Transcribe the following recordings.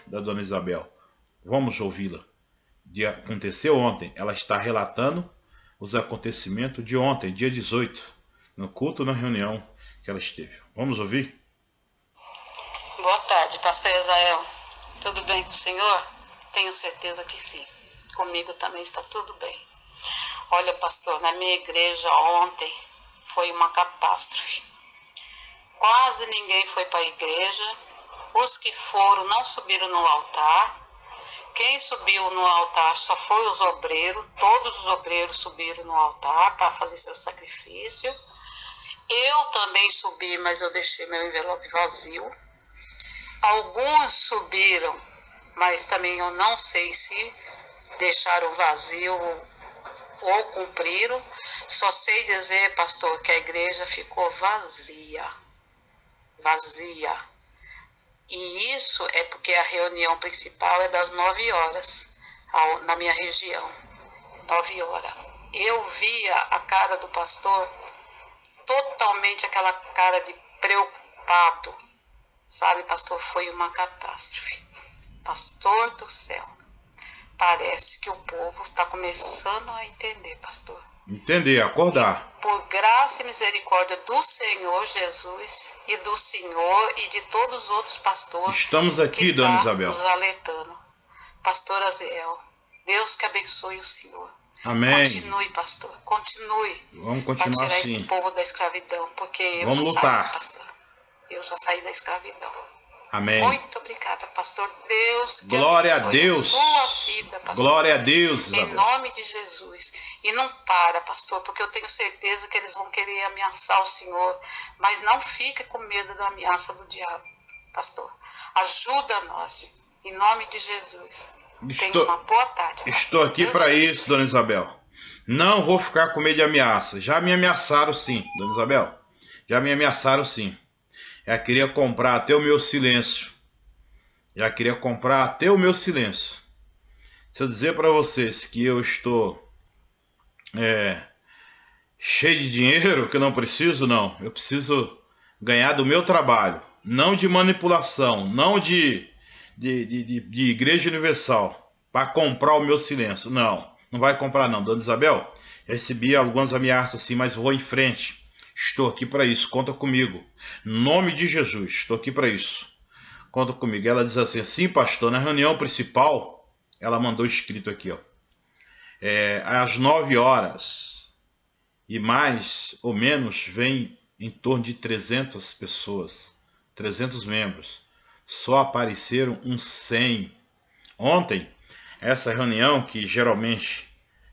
da dona Isabel. Vamos ouvi-la. Aconteceu ontem. Ela está relatando os acontecimentos de ontem, dia 18, no culto, na reunião que ela esteve. Vamos ouvir? Boa tarde, pastor Israel. Tudo bem com o senhor? Tenho certeza que sim. Comigo também está tudo bem. Olha, pastor, na minha igreja ontem foi uma catástrofe. Quase ninguém foi para a igreja. Os que foram não subiram no altar. Quem subiu no altar só foi os obreiros. Todos os obreiros subiram no altar para fazer seu sacrifício. Eu também subi, mas eu deixei meu envelope vazio. Alguns subiram, mas também eu não sei se deixaram vazio ou cumpriram. Só sei dizer, pastor, que a igreja ficou vazia. Vazia. E isso é porque a reunião principal é das 9 horas, na minha região. 9 horas. Eu via a cara do pastor, totalmente aquela cara de preocupado. Sabe, pastor, foi uma catástrofe. Pastor do céu. Parece que o povo está começando a entender, pastor. Entender, acordar. E por graça e misericórdia do Senhor Jesus e do Senhor e de todos os outros pastores. Estamos aqui, dona Isabel. Nos alertando. Pastor Aziel, Deus que abençoe o Senhor. Amém. Continue, pastor. Continue. Vamos continuar para tirar assim. esse povo da escravidão. Porque eu Vamos já lutar. saí, pastor. Eu já saí da escravidão. Amém. Muito obrigada, pastor. Deus que glória a abençoe Deus. Sua vida, pastor. Glória a Deus, Isabel. Em nome de Jesus. E não para, pastor, porque eu tenho certeza que eles vão querer ameaçar o Senhor. Mas não fique com medo da ameaça do diabo, pastor. Ajuda nós. Em nome de Jesus. Tenha uma boa tarde, pastor. Estou aqui para isso, dona Isabel. Não vou ficar com medo de ameaça. Já me ameaçaram sim, dona Isabel. Já me ameaçaram sim. Já queria comprar até o meu silêncio. Já queria comprar até o meu silêncio. Se eu dizer para vocês que eu estou cheio de dinheiro, que eu não preciso, não. Eu preciso ganhar do meu trabalho. Não de manipulação, não de Igreja Universal. Para comprar o meu silêncio. Não, não vai comprar não, dona Isabel. Recebi algumas ameaças assim, mas vou em frente. Estou aqui para isso, conta comigo. Em nome de Jesus, estou aqui para isso. Conta comigo. Ela diz assim, sim, pastor, na reunião principal, ela mandou escrito aqui, ó. Às 9 horas, e mais ou menos, vem em torno de 300 pessoas, 300 membros. Só apareceram uns 100. Ontem, essa reunião, que geralmente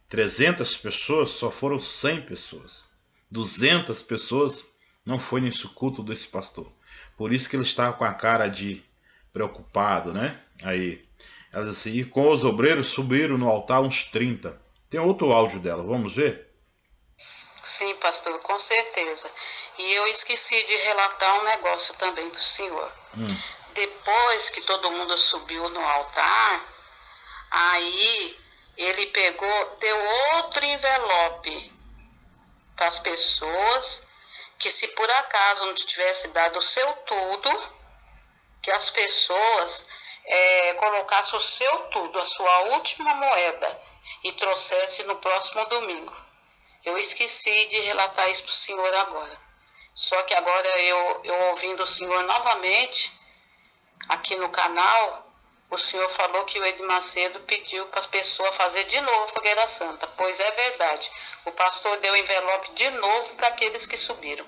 300 pessoas, só foram 100 pessoas. 200 pessoas não foi nesse culto desse pastor. Por isso que ele estava com a cara de preocupado, né? Aí, ela diz assim, e com os obreiros subiram no altar uns 30. Tem outro áudio dela, vamos ver? Sim, pastor, com certeza. E eu esqueci de relatar um negócio também para o senhor. Depois que todo mundo subiu no altar, aí ele pegou, deu outro envelope para as pessoas, que se por acaso não tivesse dado o seu tudo, que as pessoas colocassem o seu tudo, a sua última moeda, e trouxessem no próximo domingo. Eu esqueci de relatar isso para o senhor agora. Só que agora eu ouvindo o senhor novamente, aqui no canal, o senhor falou que o Edir Macedo pediu para as pessoas fazer de novo a fogueira santa. Pois é verdade. O pastor deu envelope de novo para aqueles que subiram.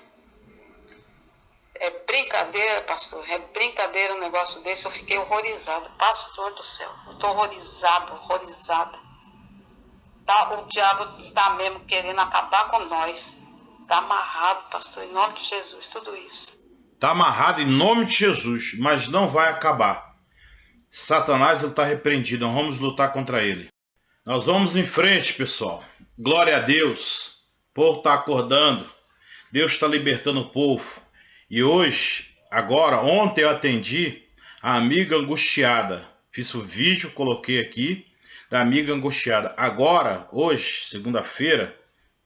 É brincadeira, pastor. É brincadeira um negócio desse. Eu fiquei horrorizada. Pastor do céu. Eu estou horrorizada. O diabo está mesmo querendo acabar com nós. Está amarrado, pastor, em nome de Jesus, tudo isso. Está amarrado em nome de Jesus, mas não vai acabar. Satanás está repreendido, nós vamos lutar contra ele. Nós vamos em frente, pessoal. Glória a Deus. O povo está acordando. Deus está libertando o povo. E hoje, ontem eu atendi a amiga angustiada. Fiz o vídeo, coloquei aqui, da amiga angustiada. Agora, hoje, segunda-feira,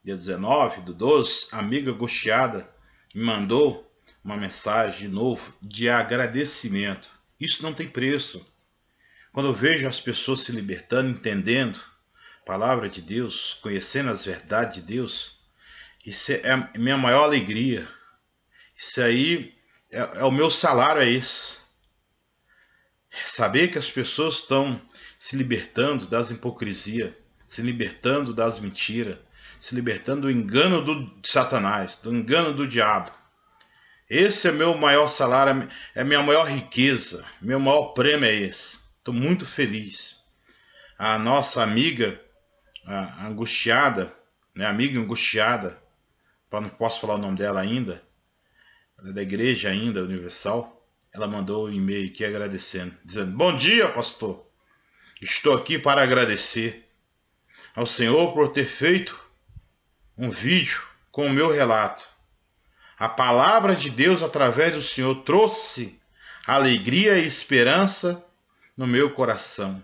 dia 19/12, a amiga angustiada me mandou uma mensagem de novo de agradecimento. Isso não tem preço. Quando eu vejo as pessoas se libertando, entendendo a palavra de Deus, conhecendo as verdades de Deus, isso é a minha maior alegria. Isso aí é o meu salário, é esse. Saber que as pessoas estão se libertando das hipocrisias, se libertando das mentiras, se libertando do engano de Satanás, do engano do diabo. Esse é meu maior salário, é minha maior riqueza, meu maior prêmio é esse. Estou muito feliz. A nossa amiga, a angustiada, né, amiga angustiada, não posso falar o nome dela ainda, ela é da igreja ainda, Universal, ela mandou um e-mail aqui agradecendo, dizendo: bom dia, pastor, estou aqui para agradecer ao Senhor por ter feito um vídeo com o meu relato. A palavra de Deus através do Senhor trouxe alegria e esperança no meu coração.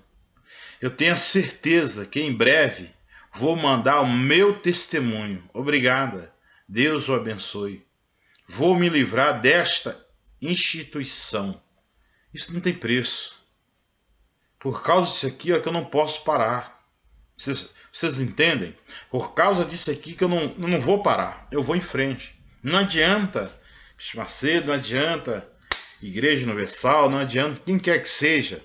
Eu tenho a certeza que em breve vou mandar o meu testemunho. Obrigada. Deus o abençoe. Vou me livrar desta instituição. Isso não tem preço. Por causa disso aqui é que eu não posso parar. Vocês entendem? Por causa disso aqui que eu não vou parar. Eu vou em frente. Não adianta Bispo Macedo, não adianta Igreja Universal, não adianta quem quer que seja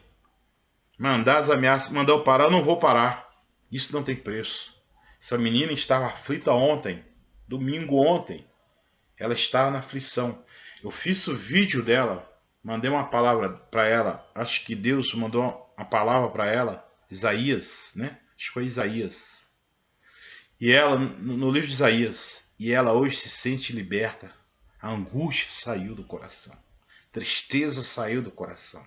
mandar as ameaças, mandar eu parar, eu não vou parar. Isso não tem preço. Essa menina estava aflita ontem, domingo ontem. Ela estava na aflição. Eu fiz o vídeo dela, mandei uma palavra para ela. Acho que Deus mandou uma palavra para ela, Isaías, né? Acho que foi Isaías. E ela, no livro de Isaías, e ela hoje se sente liberta. A angústia saiu do coração. A tristeza saiu do coração.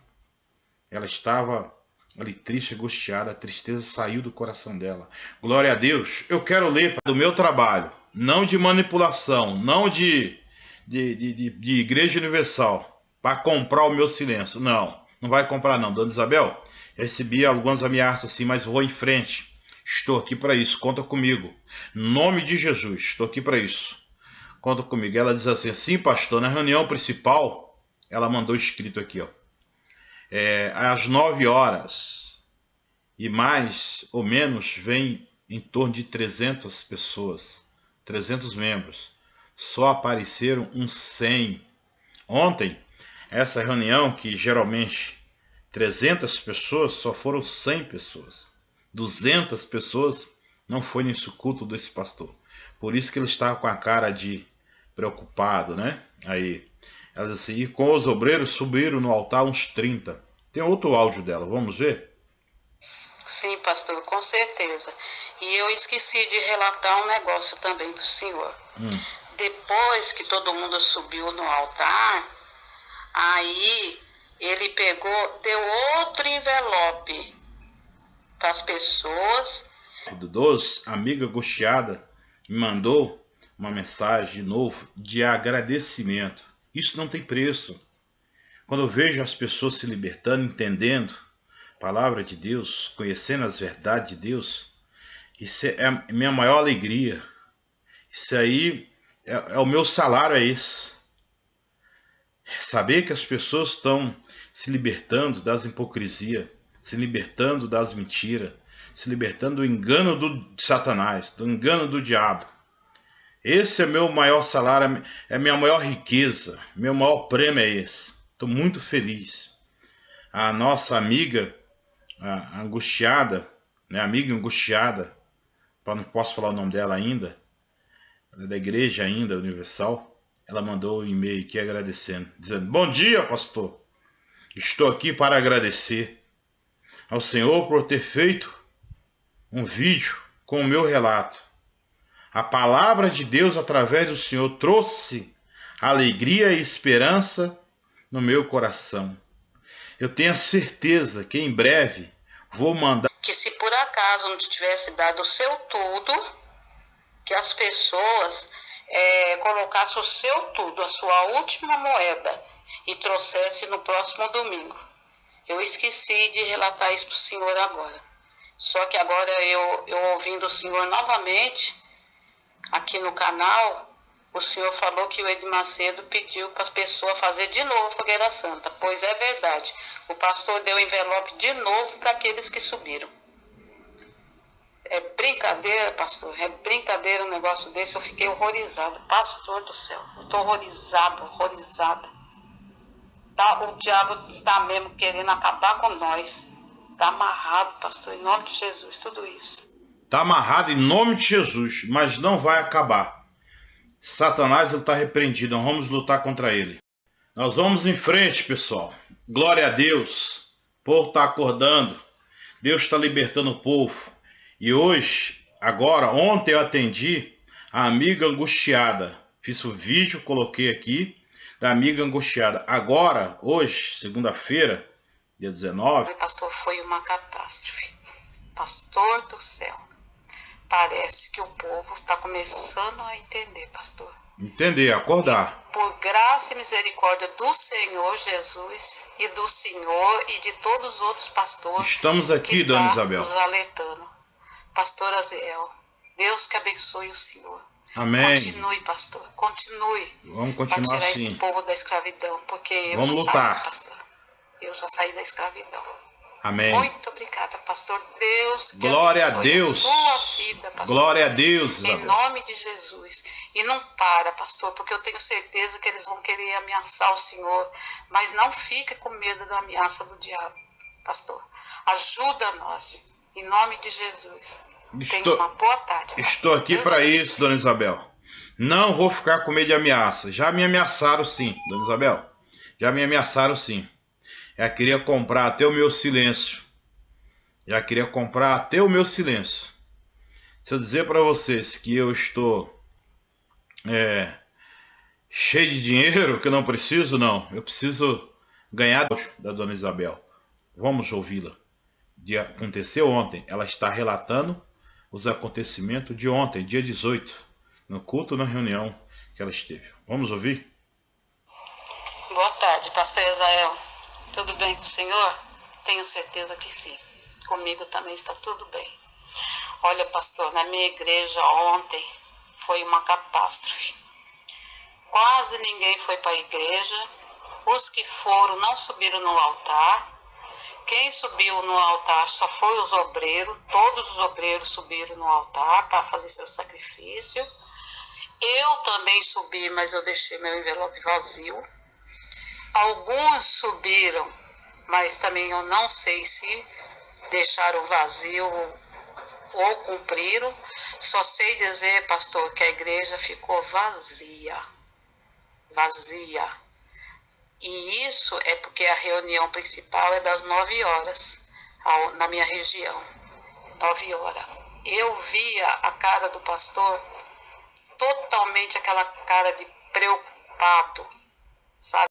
Ela estava ali triste, angustiada. A tristeza saiu do coração dela. Glória a Deus. Eu quero ler do meu trabalho. Não de manipulação. Não de Igreja Universal. Para comprar o meu silêncio. Não. Não vai comprar não. Dona Isabel, eu recebi algumas ameaças assim, mas vou em frente. Estou aqui para isso, conta comigo. Em nome de Jesus, estou aqui para isso. Conta comigo. Ela diz assim: sim, pastor, na reunião principal, ela mandou escrito aqui, ó. Às 9 horas, e mais ou menos vem em torno de 300 pessoas, 300 membros. Só apareceram uns 100. Ontem, essa reunião, que geralmente 300 pessoas, só foram 100 pessoas. 200 pessoas não foi nesse culto desse pastor. Por isso que ele estava com a cara de preocupado, né? Aí, ela diz assim: e com os obreiros subiram no altar uns 30. Tem outro áudio dela, vamos ver? Sim, pastor, com certeza. E eu esqueci de relatar um negócio também para o senhor. Depois que todo mundo subiu no altar, aí ele pegou, deu outro envelope para as pessoas. Dos amiga angustiada me mandou uma mensagem de novo de agradecimento. Isso não tem preço. Quando eu vejo as pessoas se libertando, entendendo a palavra de Deus, conhecendo as verdades de Deus, isso é a minha maior alegria. Isso aí é o meu salário, é esse. Saber que as pessoas estão se libertando das hipocrisias, se libertando das mentiras, se libertando do engano de Satanás, do engano do diabo. Esse é meu maior salário, é minha maior riqueza, meu maior prêmio é esse. Estou muito feliz. A nossa amiga, a angustiada, né, amiga angustiada, não posso falar o nome dela ainda, ela é da igreja ainda, Universal, ela mandou um e-mail aqui agradecendo, dizendo: bom dia, pastor, estou aqui para agradecer ao Senhor por ter feito um vídeo com o meu relato. A palavra de Deus através do Senhor trouxe alegria e esperança no meu coração. Eu tenho a certeza que em breve vou mandar... Que se por acaso não tivesse dado o seu tudo, que as pessoas colocassem o seu tudo, a sua última moeda, e trouxessem no próximo domingo. Eu esqueci de relatar isso para o senhor agora. Só que agora eu ouvindo o senhor novamente aqui no canal, O senhor falou que o Edir Macedo pediu para as pessoas fazer de novo a fogueira santa. Pois é verdade. O pastor deu envelope de novo para aqueles que subiram. É brincadeira, pastor. É brincadeira um negócio desse. Eu fiquei horrorizada. Pastor do céu. Eu estou horrorizada, horrorizada. Tá, o diabo está mesmo querendo acabar com nós. Está amarrado, pastor, em nome de Jesus, tudo isso. Está amarrado em nome de Jesus, mas não vai acabar. Satanás está repreendido, nós vamos lutar contra ele. Nós vamos em frente, pessoal. Glória a Deus. O povo está acordando. Deus está libertando o povo. E hoje, ontem eu atendi a amiga angustiada. Fiz o vídeo, coloquei aqui, da amiga angustiada. Agora, hoje, segunda-feira, dia 19... Pastor, foi uma catástrofe. Pastor do céu. Parece que o povo está começando a entender, pastor. Entender, acordar. E por graça e misericórdia do Senhor Jesus e do Senhor e de todos os outros pastores. Estamos aqui, dona Isabel. Nos alertando. Pastor Aziel, Deus que abençoe o Senhor. Amém. Continue, pastor. Continue. Vamos continuar para tirar assim. esse povo da escravidão, porque eu vamos já lutar. saí, pastor. Eu já saí da escravidão. Amém. Muito obrigada, pastor. Deus que glória a abençoe Deus. A sua vida, pastor. Glória a Deus, Isabel. Em nome de Jesus. E não para, pastor, porque eu tenho certeza que eles vão querer ameaçar o Senhor. Mas não fique com medo da ameaça do diabo, pastor. Ajuda nós. Em nome de Jesus. Tenha uma boa tarde, pastor. Estou aqui para isso, dona Isabel. Não vou ficar com medo de ameaça. Já me ameaçaram sim, dona Isabel. Já me ameaçaram sim. Já queria comprar até o meu silêncio. Já queria comprar até o meu silêncio. Se eu dizer para vocês que eu estou cheio de dinheiro, que eu não preciso, não. Eu preciso ganhar da dona Isabel. Vamos ouvi-la. Aconteceu ontem. Ela está relatando os acontecimentos de ontem, dia 18, no culto, na reunião que ela esteve. Vamos ouvir? Boa tarde, pastor Israel. Tudo bem com o senhor? Tenho certeza que sim. Comigo também está tudo bem. Olha, pastor, na minha igreja ontem foi uma catástrofe. Quase ninguém foi para a igreja. Os que foram não subiram no altar. Quem subiu no altar só foi os obreiros. Todos os obreiros subiram no altar para fazer seu sacrifício. Eu também subi, mas eu deixei meu envelope vazio. Alguns subiram, mas também eu não sei se deixaram vazio ou cumpriram. Só sei dizer, pastor, que a igreja ficou vazia. Vazia. E isso é porque a reunião principal é das 9 horas, na minha região. 9 horas. Eu via a cara do pastor, totalmente aquela cara de preocupado, sabe?